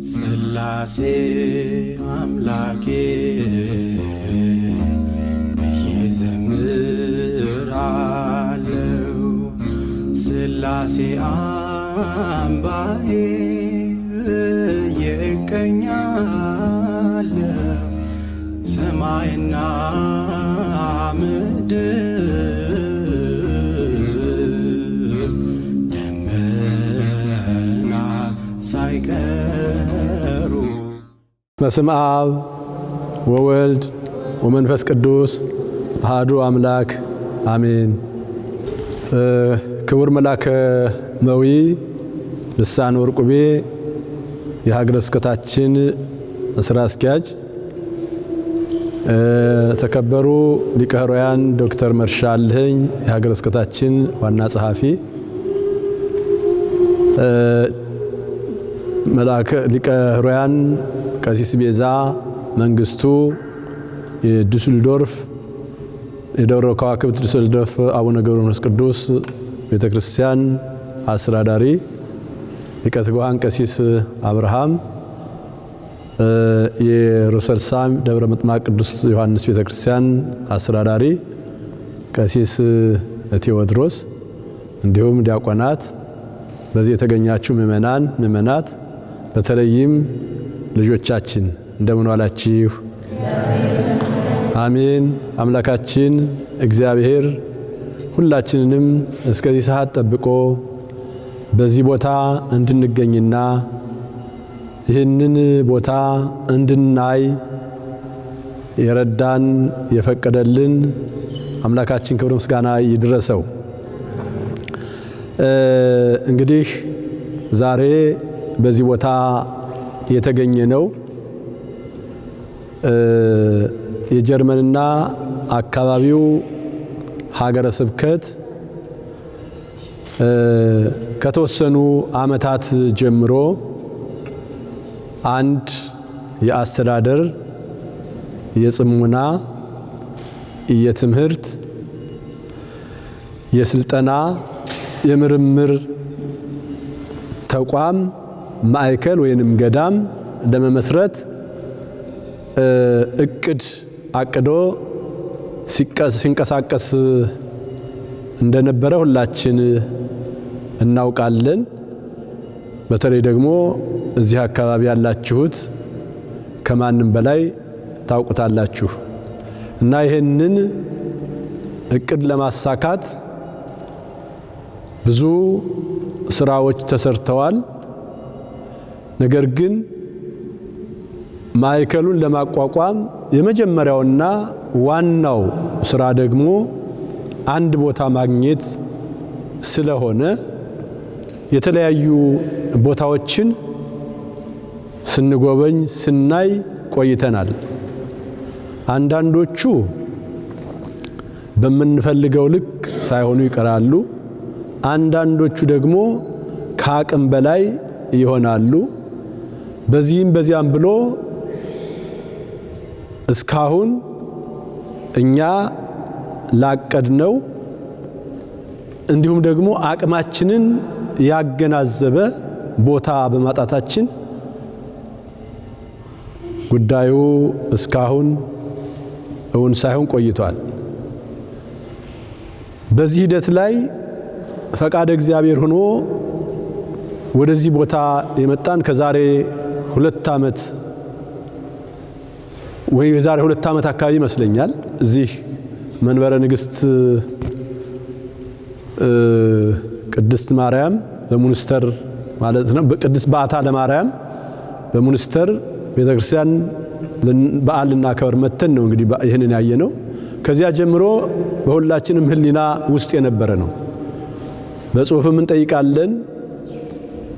ስላሴ አምላኬ ይዘምራለው ስላሴ አምባዬ ይቀኛለው ሰማይና ምድር ደመና ሳይቀሩ በስመ አብ ወወልድ ወመንፈስ ቅዱስ አሐዱ አምላክ አሜን። ክቡር መልአከ መዊ ልሳነ ወርቁቤ የሀገረ ስብከታችን ስራ አስኪያጅ፣ ተከበሩ ሊቀ ኅሩያን ዶክተር መርሻ አለኸኝ የሀገረ ስብከታችን ዋና ጸሐፊ፣ ሊቀ ኅሩያን ቀሲስ ቤዛ መንግስቱ የዱስልዶርፍ የደብረ ከዋክብት ዱስልዶርፍ አቡነ ገብረ መንፈስ ቅዱስ ቤተክርስቲያን አስተዳዳሪ፣ ሊቀ ትጉሃን ቀሲስ አብርሃም የሮሰልሳም ደብረ ምጥማቅ ቅዱስ ዮሐንስ ቤተክርስቲያን አስተዳዳሪ፣ ቀሲስ ቴዎድሮስ፣ እንዲሁም ዲያቆናት፣ በዚህ የተገኛችሁ ምእመናት፣ በተለይም ልጆቻችን እንደምን ዋላችሁ? አሜን። አምላካችን እግዚአብሔር ሁላችንንም እስከዚህ ሰዓት ጠብቆ በዚህ ቦታ እንድንገኝና ይህንን ቦታ እንድናይ የረዳን የፈቀደልን አምላካችን ክብር ምስጋና ይድረሰው። እንግዲህ ዛሬ በዚህ ቦታ የተገኘ ነው የጀርመንና አካባቢው ሀገረ ስብከት ከተወሰኑ ዓመታት ጀምሮ አንድ የአስተዳደር የጽሙና የትምህርት የስልጠና የምርምር ተቋም ማዕከል ወይንም ገዳም ለመመስረት እቅድ አቅዶ ሲንቀሳቀስ እንደነበረ ሁላችን እናውቃለን። በተለይ ደግሞ እዚህ አካባቢ ያላችሁት ከማንም በላይ ታውቁታላችሁ እና ይሄንን እቅድ ለማሳካት ብዙ ስራዎች ተሰርተዋል። ነገር ግን ማዕከሉን ለማቋቋም የመጀመሪያውና ዋናው ስራ ደግሞ አንድ ቦታ ማግኘት ስለሆነ የተለያዩ ቦታዎችን ስንጎበኝ ስናይ ቆይተናል። አንዳንዶቹ በምንፈልገው ልክ ሳይሆኑ ይቀራሉ። አንዳንዶቹ ደግሞ ከአቅም በላይ ይሆናሉ። በዚህም በዚያም ብሎ እስካሁን እኛ ላቀድነው እንዲሁም ደግሞ አቅማችንን ያገናዘበ ቦታ በማጣታችን ጉዳዩ እስካሁን እውን ሳይሆን ቆይቷል። በዚህ ሂደት ላይ ፈቃደ እግዚአብሔር ሆኖ ወደዚህ ቦታ የመጣን ከዛሬ 2 ዓመት ወይ የዛሬ 2 ዓመት አካባቢ ይመስለኛል። እዚህ መንበረ ንግስት ቅድስት ማርያም በሙንስተር ማለት ነው፣ በቅድስት በዓታ ለማርያም በሙንስተር ቤተክርስቲያን በዓል ልናከብር መተን ነው እንግዲህ ይህንን ያየነው። ከዚያ ጀምሮ በሁላችንም ህሊና ውስጥ የነበረ ነው። በጽሁፍም እንጠይቃለን፣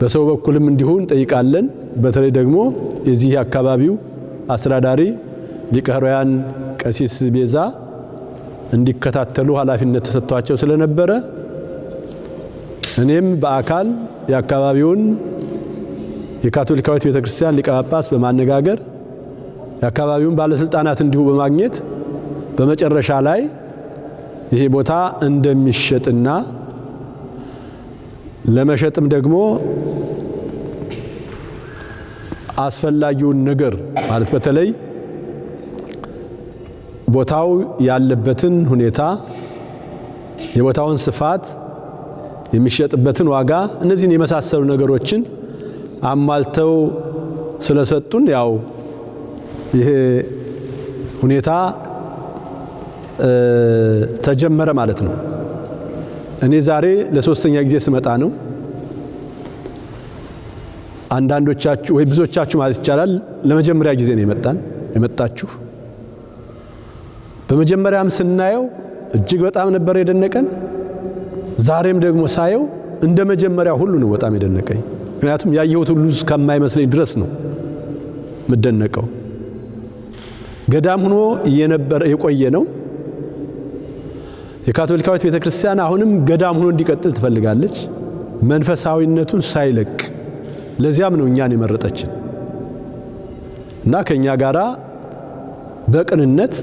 በሰው በኩልም እንዲሁ እንጠይቃለን። በተለይ ደግሞ የዚህ አካባቢው አስተዳዳሪ ሊቀ ኅሩያን ቀሲስ ቤዛ እንዲከታተሉ ኃላፊነት ተሰጥቷቸው ስለነበረ እኔም በአካል የአካባቢውን የካቶሊካዊት ቤተክርስቲያን ሊቀ ጳጳስ በማነጋገር የአካባቢውን ባለስልጣናት እንዲሁ በማግኘት በመጨረሻ ላይ ይሄ ቦታ እንደሚሸጥና ለመሸጥም ደግሞ አስፈላጊውን ነገር ማለት በተለይ ቦታው ያለበትን ሁኔታ፣ የቦታውን ስፋት፣ የሚሸጥበትን ዋጋ፣ እነዚህን የመሳሰሉ ነገሮችን አሟልተው ስለሰጡን ያው ይሄ ሁኔታ ተጀመረ ማለት ነው። እኔ ዛሬ ለሶስተኛ ጊዜ ስመጣ ነው። አንዳንዶቻችሁ ወይ ብዙዎቻችሁ ማለት ይቻላል ለመጀመሪያ ጊዜ ነው የመጣችሁ። በመጀመሪያም ስናየው እጅግ በጣም ነበር የደነቀን። ዛሬም ደግሞ ሳየው እንደ መጀመሪያ ሁሉ ነው በጣም የደነቀኝ። ምክንያቱም ያየሁት ሁሉ እስከማይመስለኝ ድረስ ነው የምደነቀው። ገዳም ሆኖ የቆየ ነው። የካቶሊካዊት ቤተክርስቲያን አሁንም ገዳም ሆኖ እንዲቀጥል ትፈልጋለች፣ መንፈሳዊነቱን ሳይለቅ። ለዚያም ነው እኛን የመረጠችን እና ከኛ ጋራ በቅንነት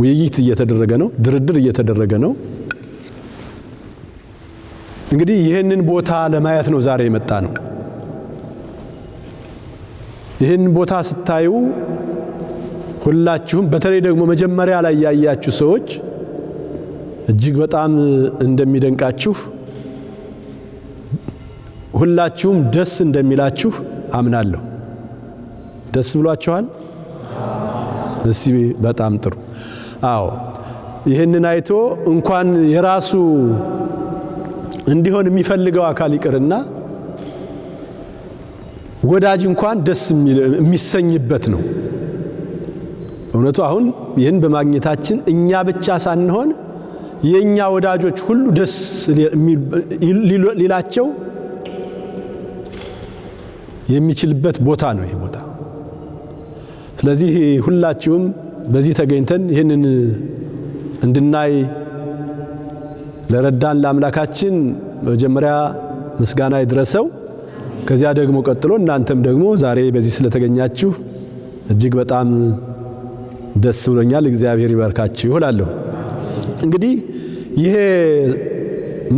ውይይት እየተደረገ ነው፣ ድርድር እየተደረገ ነው። እንግዲህ ይህንን ቦታ ለማየት ነው ዛሬ የመጣ ነው። ይህን ቦታ ስታዩ ሁላችሁም በተለይ ደግሞ መጀመሪያ ላይ ያያችሁ ሰዎች እጅግ በጣም እንደሚደንቃችሁ፣ ሁላችሁም ደስ እንደሚላችሁ አምናለሁ። ደስ ብሏችኋል? እሺ፣ በጣም ጥሩ። አዎ፣ ይህንን አይቶ እንኳን የራሱ እንዲሆን የሚፈልገው አካል ይቅርና ወዳጅ እንኳን ደስ የሚሰኝበት ነው። እውነቱ አሁን ይህን በማግኘታችን እኛ ብቻ ሳንሆን የኛ ወዳጆች ሁሉ ደስ ሊላቸው የሚችልበት ቦታ ነው ይሄ ቦታ። ስለዚህ ሁላችሁም በዚህ ተገኝተን ይህንን እንድናይ ለረዳን ለአምላካችን መጀመሪያ ምስጋና ይድረሰው። ከዚያ ደግሞ ቀጥሎ እናንተም ደግሞ ዛሬ በዚህ ስለተገኛችሁ እጅግ በጣም ደስ ብሎኛል። እግዚአብሔር ይባርካችሁ እላለሁ። እንግዲህ ይሄ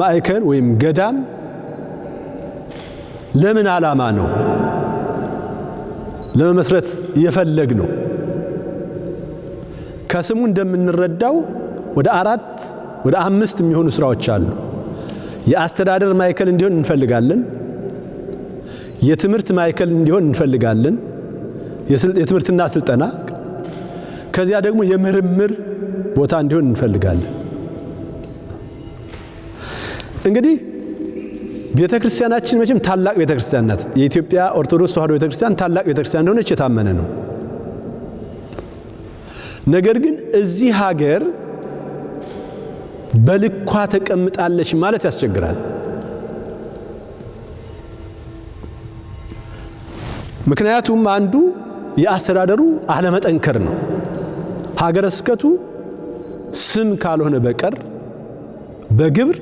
ማዕከል ወይም ገዳም ለምን ዓላማ ነው ለመመስረት የፈለግ ነው? ከስሙ እንደምንረዳው ወደ 5 የሚሆኑ ስራዎች አሉ። የአስተዳደር ማዕከል እንዲሆን እንፈልጋለን። የትምህርት ማዕከል እንዲሆን እንፈልጋለን። የትምህርትና ስልጠና፣ ከዚያ ደግሞ የምርምር ቦታ እንዲሆን እንፈልጋለን። እንግዲህ ቤተክርስቲያናችን መቼም ታላቅ ቤተክርስቲያን ናት። የኢትዮጵያ ኦርቶዶክስ ተዋሕዶ ቤተክርስቲያን ታላቅ ቤተክርስቲያን እንደሆነች የታመነ ነው። ነገር ግን እዚህ ሀገር በልኳ ተቀምጣለች ማለት ያስቸግራል። ምክንያቱም አንዱ የአስተዳደሩ አለመጠንከር ነው። ሀገረ ስብከቱ ስም ካልሆነ በቀር በግብር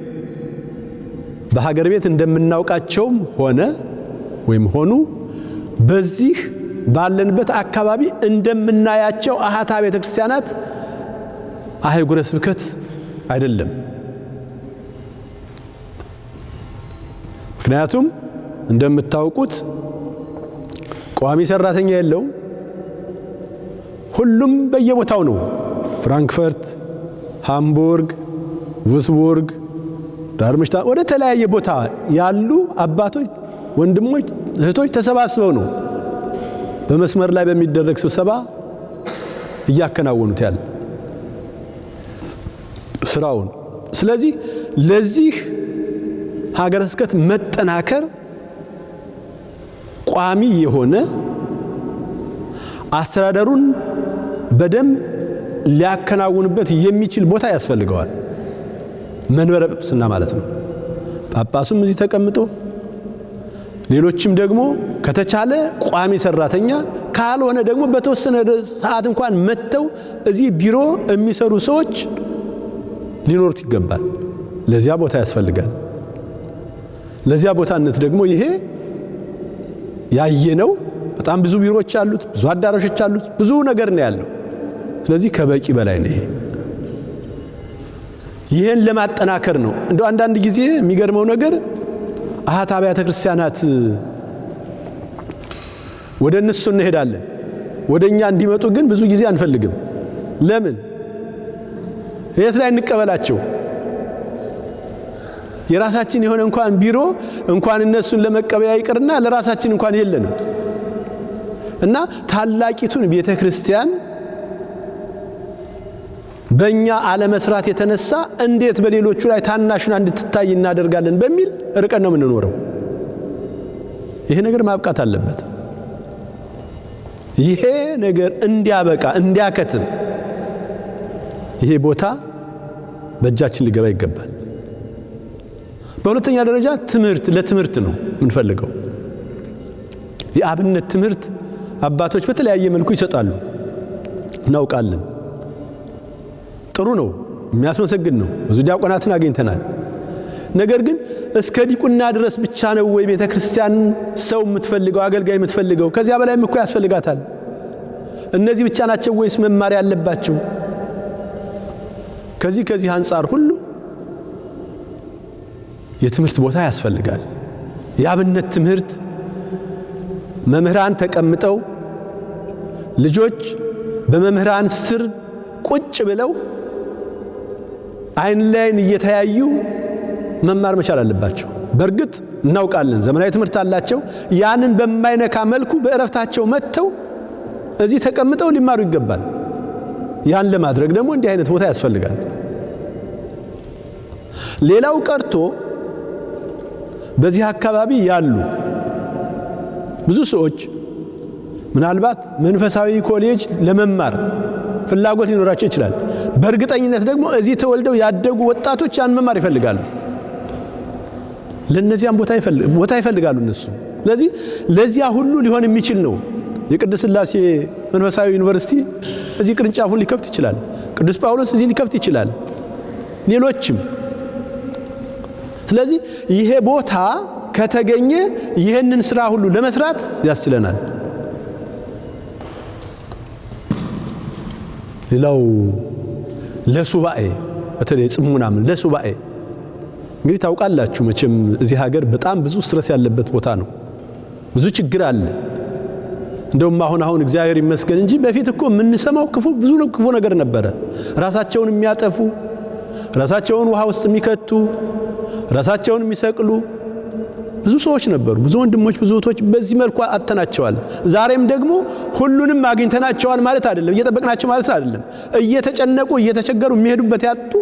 በሀገር ቤት እንደምናውቃቸውም ሆኑ በዚህ ባለንበት አካባቢ እንደምናያቸው አሃታ ቤተክርስቲያናት አህጉረ ስብከት አይደለም። ምክንያቱም እንደምታውቁት ቋሚ ሰራተኛ የለውም። ሁሉም በየቦታው ነው። ፍራንክፈርት፣ ሃምቡርግ፣ ቡስቡርግ፣ ዳርምሽታ ወደ ተለያየ ቦታ ያሉ አባቶች፣ ወንድሞች፣ እህቶች ተሰባስበው ነው በመስመር ላይ በሚደረግ ስብሰባ እያከናወኑት ያለ ስራውን። ስለዚህ ለዚህ ሀገረ ስብከት መጠናከር ቋሚ የሆነ አስተዳደሩን በደንብ ሊያከናውንበት የሚችል ቦታ ያስፈልገዋል። መንበረ ጵጵስና ማለት ነው። ጳጳሱም እዚህ ተቀምጦ ሌሎችም ደግሞ ከተቻለ ቋሚ ሰራተኛ ካልሆነ ደግሞ በተወሰነ ሰዓት እንኳን መጥተው እዚህ ቢሮ የሚሰሩ ሰዎች ሊኖሩት ይገባል። ለዚያ ቦታ ያስፈልጋል። ለዚያ ቦታነት ደግሞ ይሄ ያየነው በጣም ብዙ ቢሮዎች አሉት፣ ብዙ አዳራሾች አሉት፣ ብዙ ነገር ነው ያለው። ስለዚህ ከበቂ በላይ ነው። ይሄን ለማጠናከር ነው። እንደው አንዳንድ ጊዜ የሚገርመው ነገር አሃት አብያተ ክርስቲያናት ወደ እነሱ እንሄዳለን። ወደኛ እንዲመጡ ግን ብዙ ጊዜ አንፈልግም። ለምን? የት ላይ እንቀበላቸው? የራሳችን የሆነ እንኳን ቢሮ እንኳን እነሱን ለመቀበያ ይቅርና ለራሳችን እንኳን የለንም። እና ታላቂቱን ቤተክርስቲያን በእኛ አለመስራት የተነሳ እንዴት በሌሎቹ ላይ ታናሹን እንድትታይ እናደርጋለን በሚል ርቀን ነው የምንኖረው። ይሄ ነገር ማብቃት አለበት። ይሄ ነገር እንዲያበቃ እንዲያከትም ይሄ ቦታ በእጃችን ሊገባ ይገባል። በሁለተኛ ደረጃ ለትምህርት ነው የምንፈልገው። የአብነት ትምህርት አባቶች በተለያየ መልኩ ይሰጣሉ፣ እናውቃለን። ጥሩ ነው፣ የሚያስመሰግን ነው። ብዙ ዲያቆናትን አግኝተናል። ነገር ግን እስከ ዲቁና ድረስ ብቻ ነው ወይ ቤተክርስቲያን ሰው የምትፈልገው አገልጋይ የምትፈልገው? ከዚያ በላይም እኮ ያስፈልጋታል። እነዚህ ብቻ ናቸው ወይስ መማር ያለባቸው? ከዚህ አንጻር ሁሉ የትምህርት ቦታ ያስፈልጋል። የአብነት ትምህርት መምህራን ተቀምጠው ልጆች በመምህራን ስር ቁጭ ብለው አይን ላይን እየተያዩ መማር መቻል አለባቸው። በእርግጥ እናውቃለን ዘመናዊ ትምህርት አላቸው። ያንን በማይነካ መልኩ በእረፍታቸው መጥተው እዚህ ተቀምጠው ሊማሩ ይገባል። ያን ለማድረግ ደግሞ እንዲህ አይነት ቦታ ያስፈልጋል። ሌላው ቀርቶ በዚህ አካባቢ ያሉ ብዙ ሰዎች ምናልባት መንፈሳዊ ኮሌጅ ለመማር ፍላጎት ሊኖራቸው ይችላል። በእርግጠኝነት ደግሞ እዚህ ተወልደው ያደጉ ወጣቶች ያን መማር ይፈልጋሉ። ለነዚያም ቦታ ይፈልጋሉ እነሱ። ስለዚህ ለዚያ ሁሉ ሊሆን የሚችል ነው። የቅድስት ሥላሴ መንፈሳዊ ዩኒቨርሲቲ እዚህ ቅርንጫፉን ሊከፍት ይችላል። ቅዱስ ጳውሎስ እዚህ ሊከፍት ይችላል፣ ሌሎችም። ስለዚህ ይሄ ቦታ ከተገኘ ይህንን ስራ ሁሉ ለመስራት ያስችለናል። ሌላው ለሱባኤ በተለይ ጽሙናም ለሱባኤ እንግዲህ ታውቃላችሁ መቼም እዚህ ሀገር በጣም ብዙ ስትረስ ያለበት ቦታ ነው። ብዙ ችግር አለ። እንደውም አሁን እግዚአብሔር ይመስገን እንጂ በፊት እኮ የምንሰማው ብዙ ክፉ ነገር ነበረ። ራሳቸውን የሚያጠፉ፣ ራሳቸውን ውሃ ውስጥ የሚከቱ፣ ራሳቸውን የሚሰቅሉ ብዙ ሰዎች ነበሩ። ብዙ ወንድሞች፣ ብዙ እህቶች በዚህ መልኩ አጥተናቸዋል። ዛሬም ደግሞ ሁሉንም አግኝተናቸዋል ማለት አይደለም፣ እየጠበቅናቸው ማለት አይደለም። እየተጨነቁ እየተቸገሩ የሚሄዱበት ያጡ፣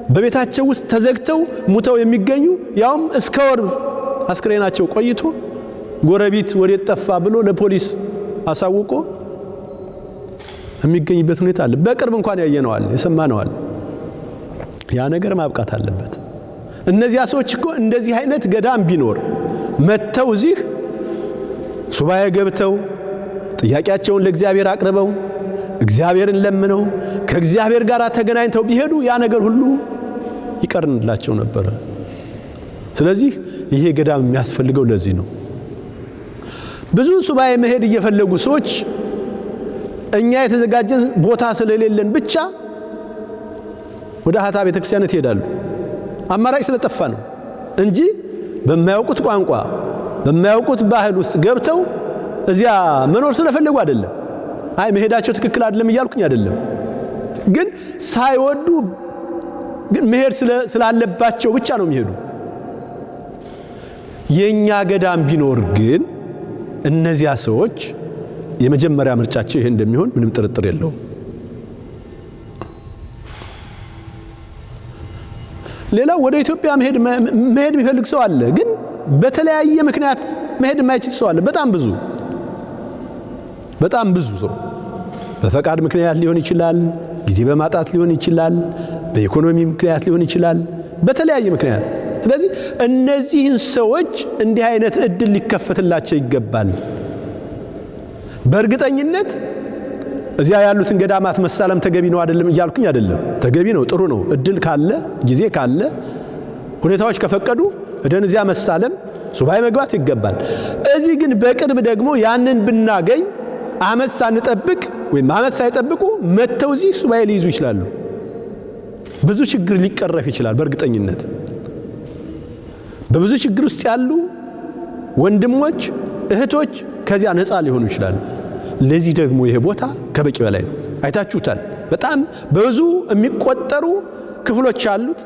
በቤታቸው ውስጥ ተዘግተው ሙተው የሚገኙ ያውም እስከ ወር አስክሬናቸው ቆይቶ ጎረቤት ወዴት ጠፋ ብሎ ለፖሊስ አሳውቆ የሚገኝበት ሁኔታ አለ። በቅርብ እንኳን ያየነዋል፣ የሰማነዋል። ያ ነገር ማብቃት አለበት። እነዚያ ሰዎች እኮ እንደዚህ አይነት ገዳም ቢኖር መተው እዚህ ሱባኤ ገብተው ጥያቄያቸውን ለእግዚአብሔር አቅርበው እግዚአብሔርን ለምነው ከእግዚአብሔር ጋር ተገናኝተው ቢሄዱ ያ ነገር ሁሉ ይቀርንላቸው ነበር። ስለዚህ ይሄ ገዳም የሚያስፈልገው ለዚህ ነው። ብዙ ሱባኤ መሄድ እየፈለጉ ሰዎች እኛ የተዘጋጀን ቦታ ስለሌለን ብቻ ወደ ሀታ ቤተክርስቲያናት ይሄዳሉ። አማራጭ ስለጠፋ ነው እንጂ በማያውቁት ቋንቋ በማያውቁት ባህል ውስጥ ገብተው እዚያ መኖር ስለፈለጉ አይደለም። አይ መሄዳቸው ትክክል አይደለም እያልኩኝ አይደለም። ግን ሳይወዱ ግን መሄድ ስላለባቸው ብቻ ነው የሚሄዱ። የኛ ገዳም ቢኖር ግን እነዚያ ሰዎች የመጀመሪያ ምርጫቸው ይሄ እንደሚሆን ምንም ጥርጥር የለውም። ሌላው ወደ ኢትዮጵያ መሄድ የሚፈልግ ሰው አለ። ግን በተለያየ ምክንያት መሄድ የማይችል ሰው አለ። በጣም ብዙ ሰው በፈቃድ ምክንያት ሊሆን ይችላል፣ ጊዜ በማጣት ሊሆን ይችላል፣ በኢኮኖሚ ምክንያት ሊሆን ይችላል፣ በተለያየ ምክንያት። ስለዚህ እነዚህን ሰዎች እንዲህ አይነት እድል ሊከፈትላቸው ይገባል። በእርግጠኝነት እዚያ ያሉትን ገዳማት መሳለም ተገቢ ነው አይደለም እያልኩኝ አይደለም። ተገቢ ነው፣ ጥሩ ነው። እድል ካለ ጊዜ ካለ ሁኔታዎች ከፈቀዱ ወደን እዚያ መሳለም ሱባኤ መግባት ይገባል። እዚህ ግን በቅርብ ደግሞ ያንን ብናገኝ አመት ሳንጠብቅ ወይም አመት ሳይጠብቁ መተው እዚህ ሱባኤ ሊይዙ ይችላሉ። ብዙ ችግር ሊቀረፍ ይችላል። በእርግጠኝነት በብዙ ችግር ውስጥ ያሉ ወንድሞች እህቶች ከዚያ ነፃ ሊሆኑ ይችላሉ። ለዚህ ደግሞ ይሄ ቦታ ከበቂ በላይ ነው። አይታችሁታል። በጣም በብዙ የሚቆጠሩ ክፍሎች አሉት።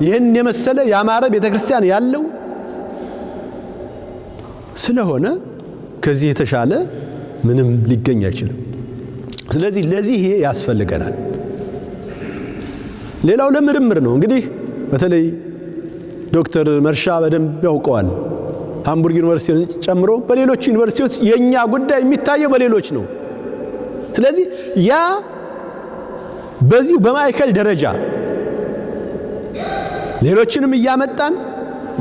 ይህን የመሰለ ያማረ ቤተክርስቲያን ያለው ስለሆነ ከዚህ የተሻለ ምንም ሊገኝ አይችልም። ስለዚህ ለዚህ ይሄ ያስፈልገናል። ሌላው ለምርምር ነው። እንግዲህ በተለይ ዶክተር መርሻ በደንብ ያውቀዋል። ሃምቡርግ ዩኒቨርሲቲን ጨምሮ በሌሎች ዩኒቨርሲቲዎች የኛ ጉዳይ የሚታየው በሌሎች ነው። ስለዚህ ያ በዚሁ በማዕከል ደረጃ ሌሎችንም እያመጣን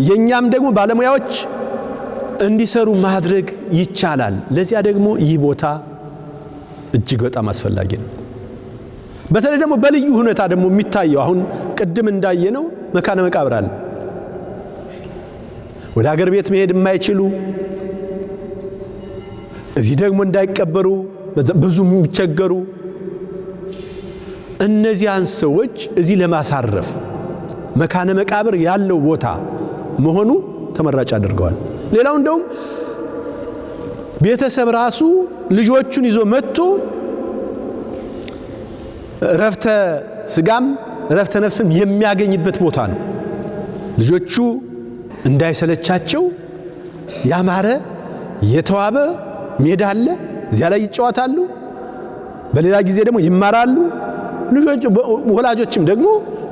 የኛም ደግሞ ባለሙያዎች እንዲሰሩ ማድረግ ይቻላል። ለዚያ ደግሞ ይህ ቦታ እጅግ በጣም አስፈላጊ ነው። በተለይ ደግሞ በልዩ ሁኔታ ደግሞ የሚታየው አሁን ቅድም እንዳየነው መካነ መቃብር አለ። ወደ ሀገር ቤት መሄድ የማይችሉ እዚህ ደግሞ እንዳይቀበሩ ብዙ የሚቸገሩ እነዚያን ሰዎች እዚህ ለማሳረፍ መካነ መቃብር ያለው ቦታ መሆኑ ተመራጭ አድርገዋል። ሌላው እንደውም ቤተሰብ ራሱ ልጆቹን ይዞ መጥቶ ረፍተ ስጋም ረፍተ ነፍስም የሚያገኝበት ቦታ ነው። ልጆቹ እንዳይሰለቻቸው ያማረ የተዋበ ሜዳ አለ። እዚያ ላይ ይጫወታሉ። በሌላ ጊዜ ደግሞ ይማራሉ። ወላጆችም ደግሞ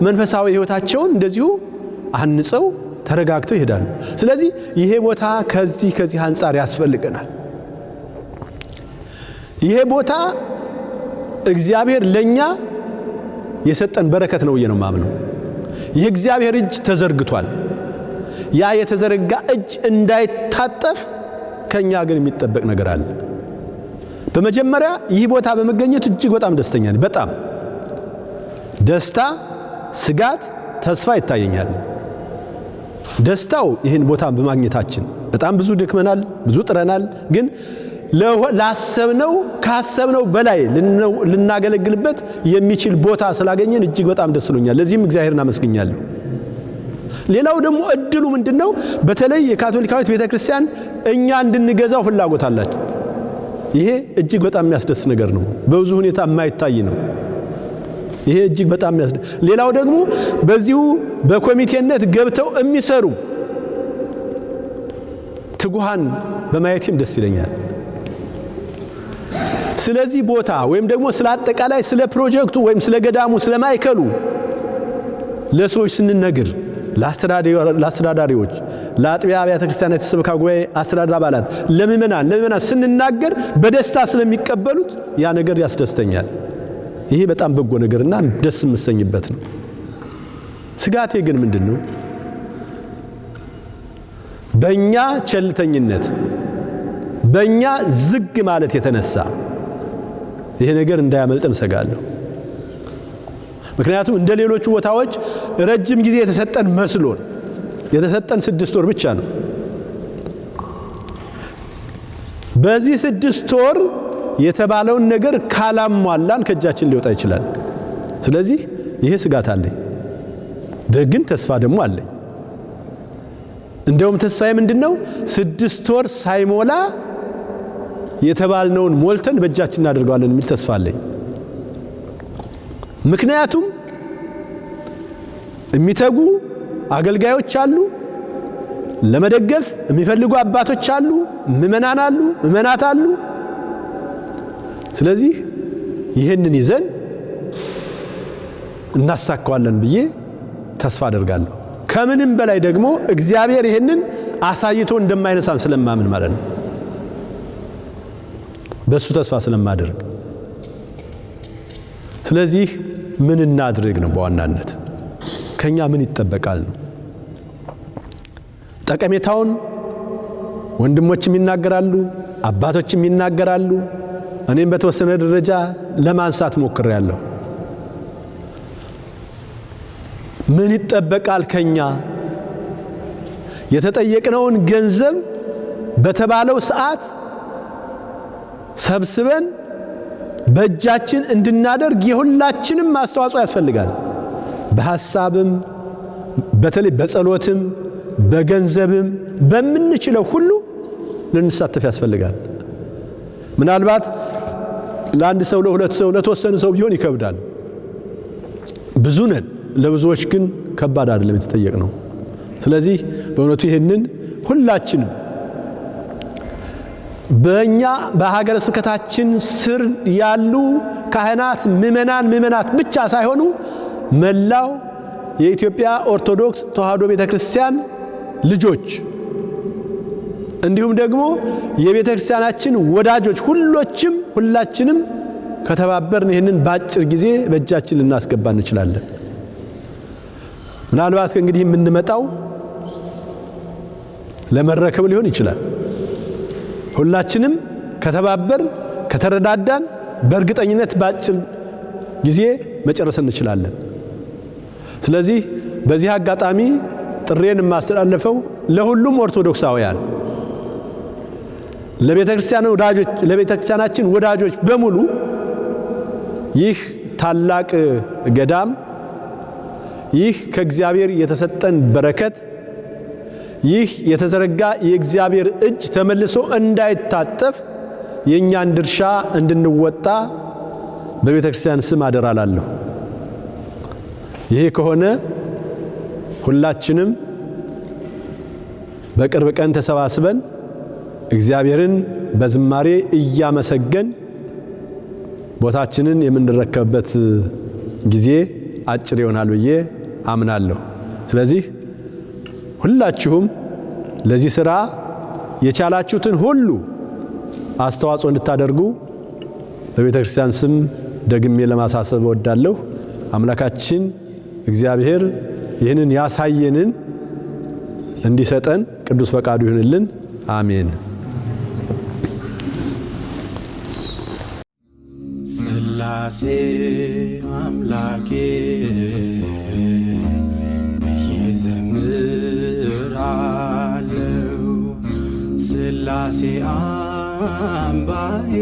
መንፈሳዊ ሕይወታቸውን እንደዚሁ አንጸው ተረጋግተው ይሄዳሉ። ስለዚህ ይሄ ቦታ ከዚህ አንጻር ያስፈልገናል። ይሄ ቦታ እግዚአብሔር ለኛ የሰጠን በረከት ነው ብዬ ነው የማምነው። የእግዚአብሔር እጅ ተዘርግቷል። ያ የተዘረጋ እጅ እንዳይታጠፍ ከኛ ግን የሚጠበቅ ነገር አለ። በመጀመሪያ ይህ ቦታ በመገኘቱ እጅግ በጣም ደስተኛ ነኝ። በጣም ደስታ፣ ስጋት፣ ተስፋ ይታየኛል። ደስታው ይህን ቦታ በማግኘታችን በጣም ብዙ ደክመናል፣ ብዙ ጥረናል። ግን ካሰብነው በላይ ልናገለግልበት የሚችል ቦታ ስላገኘን እጅግ በጣም ደስ ብሎኛል። ለዚህም እግዚአብሔርን አመስግኛለሁ። ሌላው ደግሞ እድሉ ምንድነው? በተለይ የካቶሊካዊት ቤተክርስቲያን እኛ እንድንገዛው ፍላጎት አላቸው። ይሄ እጅግ በጣም የሚያስደስት ነገር ነው። በብዙ ሁኔታ የማይታይ ነው። ይሄ እጅግ በጣም የሚያስደስት። ሌላው ደግሞ በዚሁ በኮሚቴነት ገብተው የሚሰሩ ትጉሃን በማየትም ደስ ይለኛል። ስለዚህ ቦታ ወይም ደግሞ ስለ አጠቃላይ ስለ ፕሮጀክቱ ወይም ስለ ገዳሙ ስለ ማዕከሉ ለሰዎች ስንነግር ለአስተዳዳሪዎች፣ ለአጥቢያ አብያተ ክርስቲያናት የሰበካ ጉባኤ አስተዳዳሪ አባላት፣ ለምእመናን ስንናገር በደስታ ስለሚቀበሉት ያ ነገር ያስደስተኛል። ይሄ በጣም በጎ ነገርና ደስ የምሰኝበት ነው። ስጋቴ ግን ምንድነው? በእኛ ቸልተኝነት በእኛ ዝግ ማለት የተነሳ ይሄ ነገር እንዳያመልጠን እሰጋለሁ። ምክንያቱም እንደ ሌሎቹ ቦታዎች ረጅም ጊዜ የተሰጠን መስሎን የተሰጠን 6 ወር ብቻ ነው። በዚህ 6 ወር የተባለውን ነገር ካላሟላን ከእጃችን ሊወጣ ይችላል። ስለዚህ ይሄ ስጋት አለኝ። ደግን ተስፋ ደግሞ አለኝ። እንደውም ተስፋዬ ምንድነው? 6 ወር ሳይሞላ የተባልነውን ሞልተን በእጃችን እናደርጋለን የሚል ተስፋ አለኝ። ምክንያቱም የሚተጉ አገልጋዮች አሉ፣ ለመደገፍ የሚፈልጉ አባቶች አሉ፣ ምእመናን አሉ፣ ምእመናት አሉ። ስለዚህ ይህንን ይዘን እናሳካዋለን ብዬ ተስፋ አደርጋለሁ። ከምንም በላይ ደግሞ እግዚአብሔር ይህንን አሳይቶ እንደማይነሳን ስለማምን ማለት ነው። በሱ ተስፋ ስለማደርግ ስለዚህ ምን እናድርግ ነው በዋናነት ከኛ ምን ይጠበቃል ነው። ጠቀሜታውን ወንድሞችም ይናገራሉ፣ አባቶችም ይናገራሉ። እኔም በተወሰነ ደረጃ ለማንሳት ሞክሬያለሁ። ምን ይጠበቃል ከኛ? የተጠየቅነውን ገንዘብ በተባለው ሰዓት ሰብስበን በእጃችን እንድናደርግ የሁላችንም አስተዋጽኦ ያስፈልጋል። በሐሳብም በተለይ በጸሎትም በገንዘብም በምንችለው ሁሉ ልንሳተፍ ያስፈልጋል። ምናልባት ለአንድ ሰው ለሁለት ሰው ለተወሰነ ሰው ቢሆን ይከብዳል። ብዙ ነን፣ ለብዙዎች ግን ከባድ አይደለም የተጠየቅነው። ስለዚህ በእውነቱ ይህንን ሁላችንም በእኛ በሀገረ ስብከታችን ስር ያሉ ካህናት፣ ምእመናት ብቻ ሳይሆኑ መላው የኢትዮጵያ ኦርቶዶክስ ተዋሕዶ ቤተክርስቲያን ልጆች እንዲሁም ደግሞ የቤተክርስቲያናችን ወዳጆች ሁላችንም ከተባበርን ይህንን በአጭር ጊዜ በእጃችን ልናስገባ እንችላለን። ምናልባት ከእንግዲህ የምንመጣው ለመረከብ ሊሆን ይችላል። ሁላችንም ከተባበርን ከተረዳዳን በእርግጠኝነት በአጭር ጊዜ መጨረስ እንችላለን። ስለዚህ በዚህ አጋጣሚ ጥሬን የማስተላለፈው ለሁሉም ኦርቶዶክሳውያን፣ ለቤተክርስቲያናችን ወዳጆች በሙሉ ይህ ታላቅ ገዳም፣ ይህ ከእግዚአብሔር የተሰጠን በረከት፣ ይህ የተዘረጋ የእግዚአብሔር እጅ ተመልሶ እንዳይታጠፍ የእኛን ድርሻ እንድንወጣ በቤተክርስቲያን ስም አደራ እላለሁ። ይሄ ከሆነ ሁላችንም በቅርብ ቀን ተሰባስበን እግዚአብሔርን በዝማሬ እያመሰገን ቦታችንን የምንረከብበት ጊዜ አጭር ይሆናል ብዬ አምናለሁ። ስለዚህ ሁላችሁም ለዚህ ሥራ የቻላችሁትን ሁሉ አስተዋጽኦ እንድታደርጉ በቤተ ክርስቲያን ስም ደግሜ ለማሳሰብ እወዳለሁ። አምላካችን እግዚአብሔር ይህንን ያሳየንን እንዲሰጠን ቅዱስ ፈቃዱ ይሁንልን። አሜን። ሥላሴ አምላኬ እየዘምራለሁ፣ ሥላሴ አምባዬ